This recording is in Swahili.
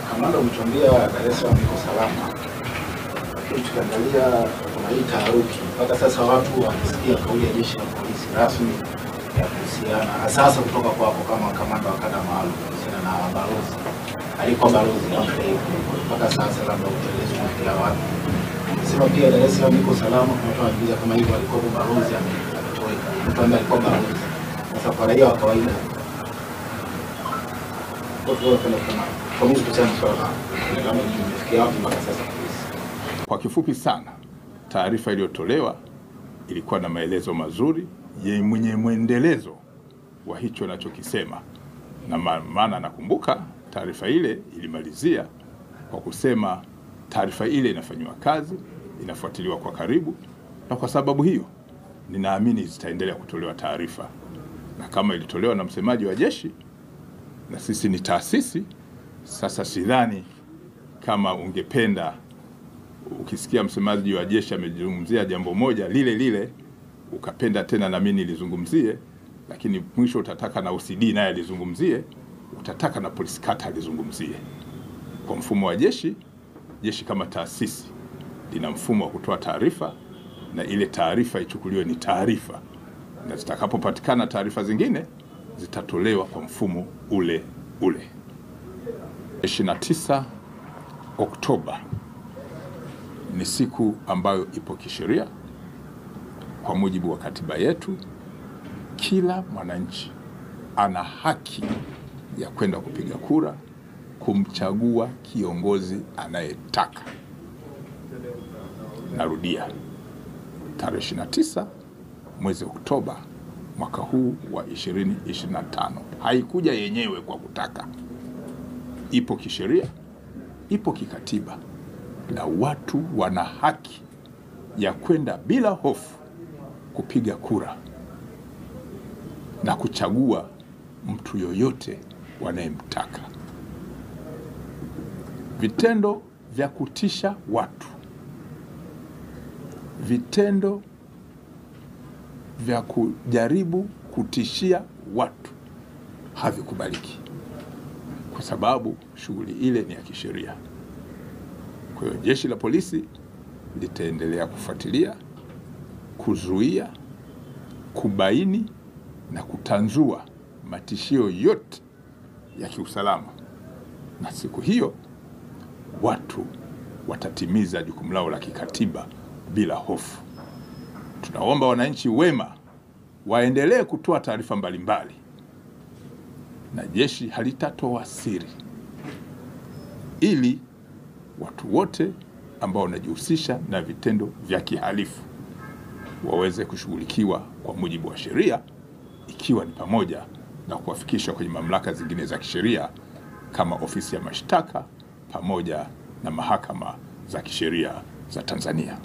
Kamanda, umetuambia Dar es Salaam iko salama. Tukiangalia kuna hii taharuki mpaka sasa, watu wakisikia kauli ya jeshi la polisi rasmi ya kuhusiana hasa kutoka kwako kama kamanda wa kanda maalum kuhusiana na balozi, alikuwa balozi mpaka sasa labda utelezi wa kila watu. Sema pia Dar es Salaam iko salama, watu wanajiuliza kama hivyo alikuwa balozi ametoweka. Mtu ambaye alikuwa balozi sasa kwa raia wa kawaida Kwa kifupi sana, taarifa iliyotolewa ilikuwa na maelezo mazuri yenye mwendelezo wa hicho nachokisema, na maana nakumbuka taarifa ile ilimalizia kwa kusema taarifa ile inafanywa kazi, inafuatiliwa kwa karibu, na kwa sababu hiyo ninaamini zitaendelea kutolewa taarifa, na kama ilitolewa na msemaji wa jeshi na sisi ni taasisi. Sasa sidhani kama ungependa ukisikia msemaji wa jeshi amezungumzia jambo moja lile lile ukapenda tena na mimi nilizungumzie, lakini mwisho utataka na OCD naye alizungumzie, utataka na polisi kata alizungumzie. Kwa mfumo wa jeshi kama taasisi lina mfumo wa kutoa taarifa, na ile taarifa ichukuliwe ni taarifa, na zitakapopatikana taarifa zingine zitatolewa kwa mfumo ule ule. 29 Oktoba ni siku ambayo ipo kisheria. Kwa mujibu wa katiba yetu, kila mwananchi ana haki ya kwenda kupiga kura kumchagua kiongozi anayetaka. Narudia, tarehe 29 mwezi Oktoba mwaka huu wa 2025. Haikuja yenyewe kwa kutaka. Ipo kisheria, ipo kikatiba, na watu wana haki ya kwenda bila hofu kupiga kura na kuchagua mtu yoyote wanayemtaka. Vitendo vya kutisha watu, vitendo vya kujaribu kutishia watu havikubaliki, kwa sababu shughuli ile ni ya kisheria. Kwa hiyo jeshi la polisi litaendelea kufuatilia, kuzuia, kubaini na kutanzua matishio yote ya kiusalama, na siku hiyo watu watatimiza jukumu lao la kikatiba bila hofu. Tunaomba wananchi wema waendelee kutoa taarifa mbalimbali, na jeshi halitatoa siri, ili watu wote ambao wanajihusisha na vitendo vya kihalifu waweze kushughulikiwa kwa mujibu wa sheria, ikiwa ni pamoja na kuwafikishwa kwenye mamlaka zingine za kisheria kama ofisi ya mashtaka pamoja na mahakama za kisheria za Tanzania.